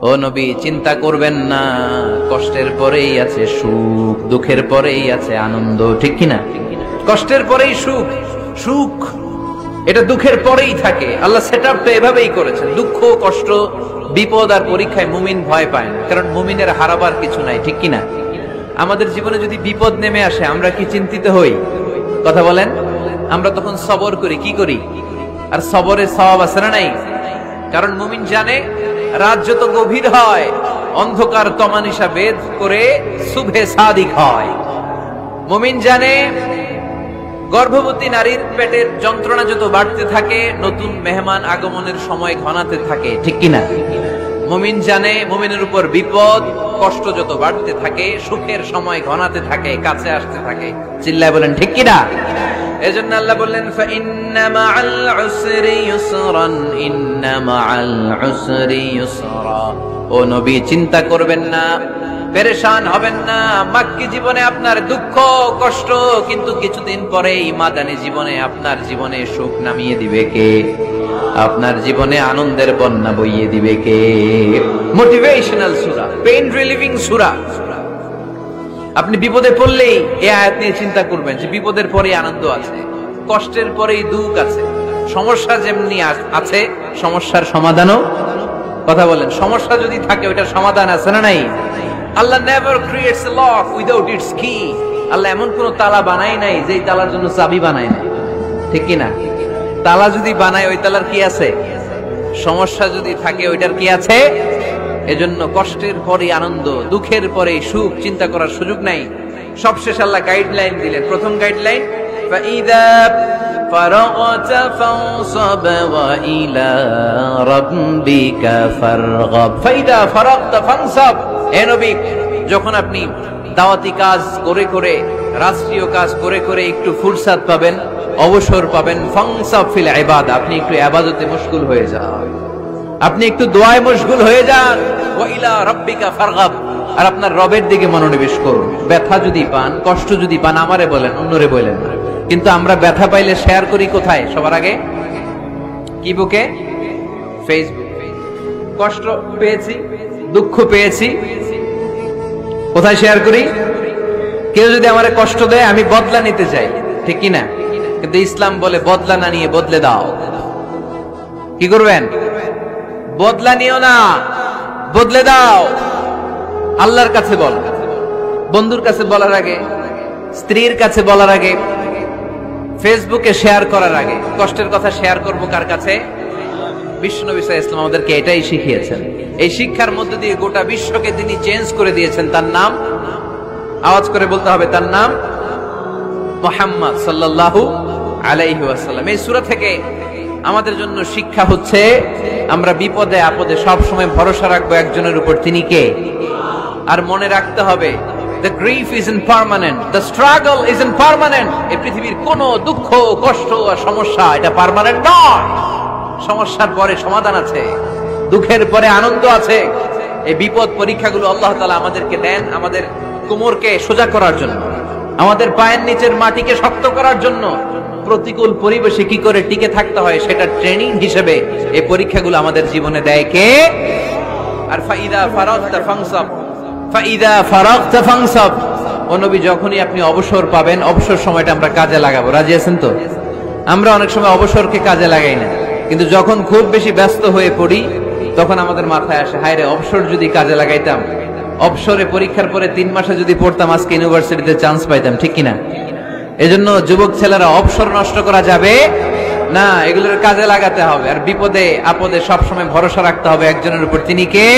ও নবী, চিন্তা করবেন না, কষ্টের পরেই আছে সুখ, দুঃখের পরেই আছে আনন্দ, ঠিক কিনা? কষ্টের পরেই সুখ, সুখ এটা দুঃখের পরেই থাকে। আল্লাহ সেটআপটা এভাবেই করেছেন। দুঃখ, কষ্ট, বিপদ আর পরীক্ষায় মুমিন ভয় পায় না, কারণ মুমিনের হারাবার কিছু নাই, ঠিক কিনা? আমাদের জীবনে যদি বিপদ নেমে আসে, আমরা কি চিন্তিত হই? কথা বলেন। আমরা তখন সবর করি, কি করি? আর সবরে সওয়াব আছে না নাই? কারণ মুমিন জানে রাত যত গভীর হয়, অন্ধকার তমানিসা ভেদ করে সুবহে সাদিক হয়। মুমিন জানে গর্ভবতী নারীর পেটের যন্ত্রণা যত বাড়তে থাকে, নতুন মেহমান আগমনের সময় ঘনাতে থাকে, ঠিক কিনা? মুমিন জানে মুমিনের উপর বিপদ কষ্ট যত বাড়তে থাকে, সুখের সময় ঘনাতে থাকে, কাছে আসতে থাকে। চিল্লায় বলেন ঠিক কিনা? এজন্য আল্লাহ বললেন ফাইন্না মাআল উসরি ইউসরান, ইন্না মাআল উসরি ইউসরা। ও নবী, চিন্তা করবেন না, পেরেশান হবেন না। মাক্কি জীবনে আপনার দুঃখ কষ্ট, কিন্তু কিছুদিন পরেই মাদানী জীবনে আপনার জীবনে সুখ নামিয়ে দিবে কে? আপনার জীবনে আনন্দের বন্যা বইয়ে দিবে কে? মোটিভেশনাল সূরা, পেইন রিলিভিং সূরা। আপনি বিপদে পড়লেই এই আয়াত নিয়ে চিন্তা করবেন যে বিপদের পরেই আনন্দ আছে, কষ্টের পরেই দুঃখ আছে। সমস্যা যেমনি আছে, সমস্যার সমাধানও। কথা বলেন, সমস্যা যদি থাকে ওইটার সমাধান আছে না নাই? Allah never creates a lock without its key. Allah এমন কোন তালা বানায় নাই যেই তালার জন্য চাবি বানায় নাই, ঠিক কিনা? তালা যদি বানায়, ওই তালার কি আছে? সমস্যা যদি থাকে, ওইটার কি আছে? এজন্য কষ্টের পরে আনন্দ, দুঃখের পরে সুখ, চিন্তা করার সুযোগ নাই। সবশেষ আল্লাহ গাইডলাইন দিলেন। প্রথম গাইডলাইন, ফাইদা ফারাগতা ফানসাব ওয়া ইলা রাব্বিকা ফারগাব। ফাইদা ফারাগতা ফানসাব। হে নবী, যখন আপনি দাওয়াতি কাজ করে করে, রাষ্ট্রীয় কাজ করে করে একটু ফুরসাত পাবেন, অবসর পাবেন, ফানসাব ফিল ইবাদা, আপনি একটু ইবাদতে মশগুল হয়ে যান, আপনি একটু দোয়ায় মশগুল হয়ে যান। ওয়া ইলা রাব্বিকা ফারগাব, আর আপনার রবের দিকে মনোনিবেশ করুন। ব্যথা যদি পান, কষ্ট যদি পান, আমারে বলেন, অন্যরে বলেন না। কিন্তু আমরা ব্যথা পাইলে শেয়ার করি কোথায়? সবার আগে কি বুকে? ফেসবুক। কষ্ট পেয়েছি, দুঃখ পেয়েছি, কোথায় শেয়ার করি? কেউ যদি আমারে কষ্ট দেয়, আমি বদলা নিতে চাই, ঠিক কিনা? কিন্তু ইসলাম বলে বদলা না নিয়ে বদলে দাও। কি করবেন? বদলা নিও না, বদলে দাও। আল্লাহর কাছে বল, বন্ধুর কাছে বলার আগে, স্ত্রীর কাছে বলার আগে, ফেসবুকে শেয়ার করার আগে, কষ্টের কথা শেয়ার করবো কার কাছে? বিশ্বনবী সাল্লাল্লাহু আলাইহি ওয়াসাল্লাম আমাদেরকে এটাই শিখিয়েছেন। এই শিক্ষার মধ্যে দিয়ে গোটা বিশ্বকে তিনি চেঞ্জ করে দিয়েছেন। তার নাম আওয়াজ করে বলতে হবে, তার নাম মুহাম্মদ সাল্লাল্লাহু আলাইহি ওয়াসাল্লাম। এই সূরা থেকে আমাদের জন্য শিক্ষা হচ্ছে, আমরা বিপদে আপদে সব সময় ভরসা রাখবো একজনের উপর, তিনি কে? আর মনে রাখতে হবে, the grief isn't permanent, the struggle isn't permanent. এই পৃথিবীর কোনো দুঃখ কষ্ট আর সমস্যা এটা পার্মানেন্ট নয়। সমস্যার পরে সমাধান আছে, দুঃখের পরে আনন্দ আছে। এই বিপদ পরীক্ষাগুলো আল্লাহ তাআলা আমাদেরকে দেন আমাদের কোমরকে সোজা করার জন্য, আমাদের পায়ের নিচের মাটিকে শক্ত করার জন্য। প্রতিকূল পরিবেশে কি করে টিকে থাকতে হয় সেটা ট্রেনিং হিসেবে এই পরীক্ষাগুলো আমাদের জীবনে দেয় কে? আর ফাইদা ফারাগতা ফানসাব, ফাইদা ফারাগতা ফানসাব। ও নবী, যখনই আপনি অবসর পাবেন, অবসর সময়টা আমরা কাজে লাগাবো। রাজি আছেন তো? আমরা অনেক সময় অবসরকে কাজে লাগাই না, কিন্তু যখন খুব বেশি ব্যস্ত হয়ে পড়ি, তখন আমাদের মাথায় আসে, হায় রে, অবসর যদি কাজে লাগাইতাম, অবসরে পরীক্ষার পরে 3 মাসে যদি পড়তাম, আজকে ইউনিভার্সিটিতে চান্স পাইতাম, ঠিক কিনা? এজন্য যুবক ছেলেরা, অবসর নষ্ট করা যাবে না, এগুলোর কাজে লাগাতে হবে। আর বিপদে আপদে সবসময় ভরসা রাখতে হবে একজনের উপর, তিনি কে?